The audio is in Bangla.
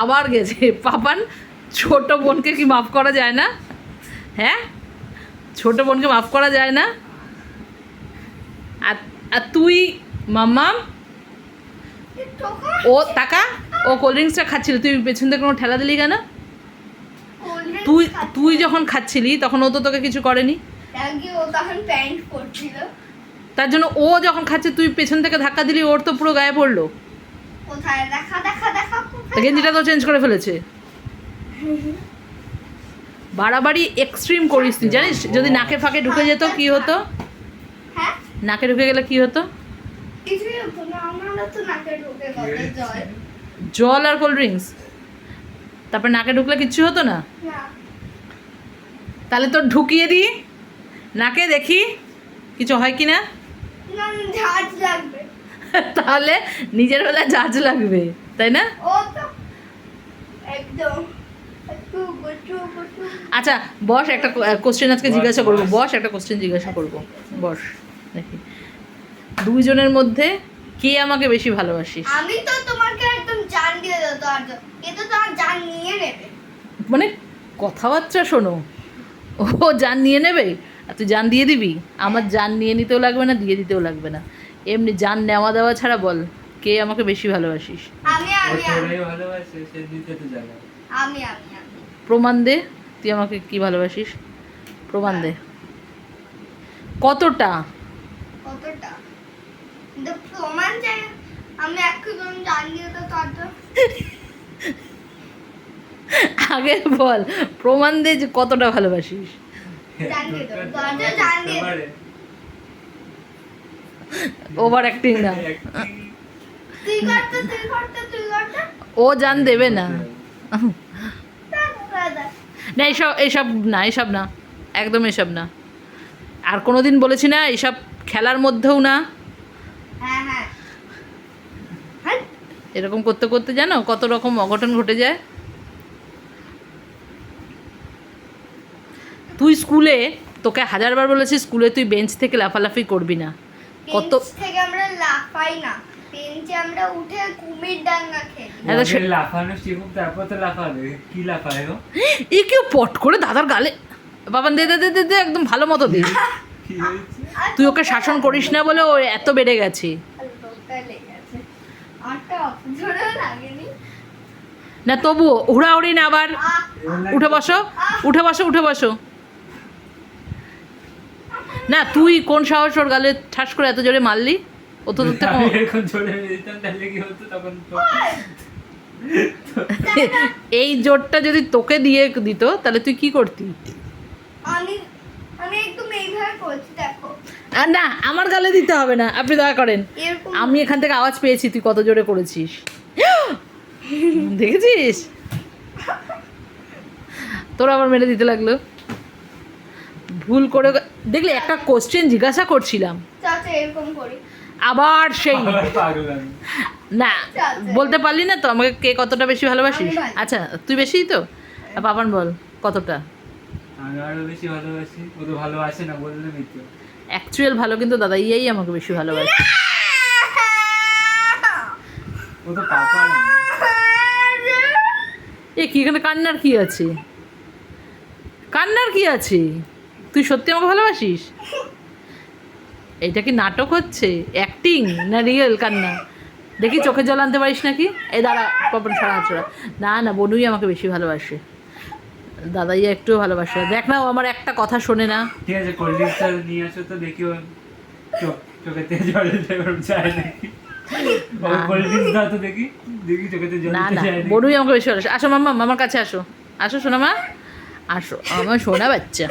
আবার গেছে। পাপান ছোট বোনকে কি মাফ করা যায় না? হ্যাঁ, ছোট বোনকে মাফ করা যায় না? আর আর তুই মাম্মাম, ও টাকা, ও কোল্ড ড্রিঙ্কসটা খাচ্ছিল, তুই পেছন থেকে কোনো ঠেলা দিলি কেন? তুই তুই যখন খাচ্ছিলি তখন ও তো তোকে কিছু করেনি। ও তখন প্যান্ট পরছিল, তার জন্য ও যখন খাচ্ছে তুই পেছন থেকে ধাক্কা দিলি, ওর তো পুরো গায়ে পড়লো। কোথায় দেখা দেখা দেখা গেঞ্জিটা তো চেঞ্জ করে ফেলেছে। বাড়াবাড়ি এক্সট্রিম করিস তুই, জানিস যদি নাকে ফাঁকে ঢুকে যেত কি হতো? হ্যাঁ, নাকে ঢুকে গেলে কি হতো? কিছুই হতো না, আমারও তো নাকে ঢুকে গেল জল। জল আর কোল্ড ড্রিঙ্কস, তারপর নাকে ঢুকলে কিচ্ছু হতো না? না, তাহলে তোর ঢুকিয়ে দিই নাকে, দেখি কিছু হয় কি না। না ঝাঁজ লাগবে। তাহলে নিজের বেলা ঝাঁজ লাগবে, তাই না? ও তো একদম একটু গটু গটু। আচ্ছা বস, একটা কোশ্চেন আজকে জিজ্ঞাসা করবো। বস, একটা কোশ্চেন জিজ্ঞাসা করবো। বস, দেখি দুইজনের মধ্যে কে আমাকে বেশি ভালোবাসিস? আমি তো তোমাকে একদম জান দিয়ে দেবো, তোমার জন্য এ তো তোমার জান নিয়ে নেবে। মানে কথাবার্তা শোনো, ও জান নিয়ে নেবে আর তুই জান দিয়ে দিবি? আমার জান নিয়ে নিতেও লাগবে না, দিয়ে দিতেও লাগবে না, এমনি জান নেওয়া দেওয়া ছাড়া বল কে আমাকে বেশি ভালোবাসিস? আমি আমি আমি ভালোবাসে সে দিতে তো জানে। আমি আমি আমি প্রমাণ দে, তুই আমাকে কি ভালোবাসিস, প্রমাণ দে। কতটা? কতটা কিন্তু প্রমাণ চাই। আমি একদম জান দিয়ে তো তার জন্য আগে বল, প্রমাণ দে যে কতটা ভালোবাসিস। জান দিয়ে দেবো, তার জন্য জান দিয়ে দেবো। ওভার অ্যাক্টিং না, তুই করতে তুই করতে তুই করতে ও জান দেবে না। দাদা না এইসব এইসব না, এইসব না, একদম এসব না। আর কোনো দিন বলেছি না এইসব খেলার মধ্যেও না। হ্যাঁ হ্যাঁ হ্যাঁ এরকম করতে করতে জানো কত রকম অঘটন ঘটে যায়। তুই স্কুলে, তোকে হাজারবার বলেছি স্কুলে তুই বেঞ্চ থেকে লাফালাফি করবি না। কত বেঞ্চ থেকে আমরা লাফাই না, বেঞ্চে আমরা উঠে কুমির ডাঙ্গা খেলি। এত সে- লাফানো শিখুক তারপর তো লাফাবে। কি লাফায় গো? এ কেউ পট করে দাদার গালে, বাবান দে দে দে দে দে, একদম ভালো মতো দে। কি হয়েছে? তুই ওকে শাসন করিস না বলে ও এত বেড়ে গেছে। লোকটা লেগে আছে, আমারটা অপজোরেও লাগেনি। না তবুও হুড়াহুড়ি না আবার। আহ, উঠে বসো, উঠে বসো, উঠে বসো। না তুই কোন সাহস ওর গালে ঠাস করে এত জোরে মারলি? ও তো তোর থেকে আমি এরকম চলে যেতাম তাহলে কি হতো তখন তো? এই জোরটা যদি তোকে দিয়ে দিত তাহলে তুই কি করতি? আমি আমি একদম এইভাবে করছি, দেখো আর না, আমার গালে দিতে হবে না, আপনি দয়া করেন। এরকম। আমি এখান থেকে আওয়াজ পেয়েছি তুই কত জোরে করেছিস। দেখেছিস? তোর আবার মেরে দিতে লাগলো। ভুল করে দেখলে, একটা কোশ্চেন জিজ্ঞাসা করছিলাম চাচা এরকম করি। আবার সেই আবার পাগল আমি। না, বলতে পারলি না তো আমাকে কে কতটা বেশি ভালোবাসিস? আমি ভালো। আচ্ছা তুই বেশিই তো। আর পাপান বল কতটা? আমি আরো বেশি ভালোবাসি। ও তো ভালোবাসে না বললে মিথ্যে। অ্যাকচুয়াল ভালো কিন্তু দাদা ইয়াই আমাকে বেশি ভালোবাসে। ও তো পাপা না। এ কি, এখানে কান্নার কি আছে? কান্নার কি আছে? তুই সত্যি আমাকে ভালোবাসিস? এইটা কি নাটক হচ্ছে, অ্যাক্টিং না রিয়েল কান্না? দেখি চোখে জল আনতে পারিস নাকি? এই দাঁড়া পাপন, ছাড়া ছাড়া। না না, বনুই আমাকে বেশি ভালোবাসে, দাদাই একটুও ভালোবাসে না। দেখ না ও আমার একটা কথা শোনে না। ঠিক আছে কোল্ড ড্রিঙ্কসটা নিয়ে আসো তো দেখি ও চোখেতে জল যায় নাকি। কোল্ড ড্রিঙ্কস দাও তো দেখি, দেখি চোখেতে জল না না, যায় নাকি। বনুই আমাকে বেশি ভালোবাসে। আসো মাম্মা, মামার কাছে আসো, আসো শোনা মা, আসো আমার সোনা বাচ্চা।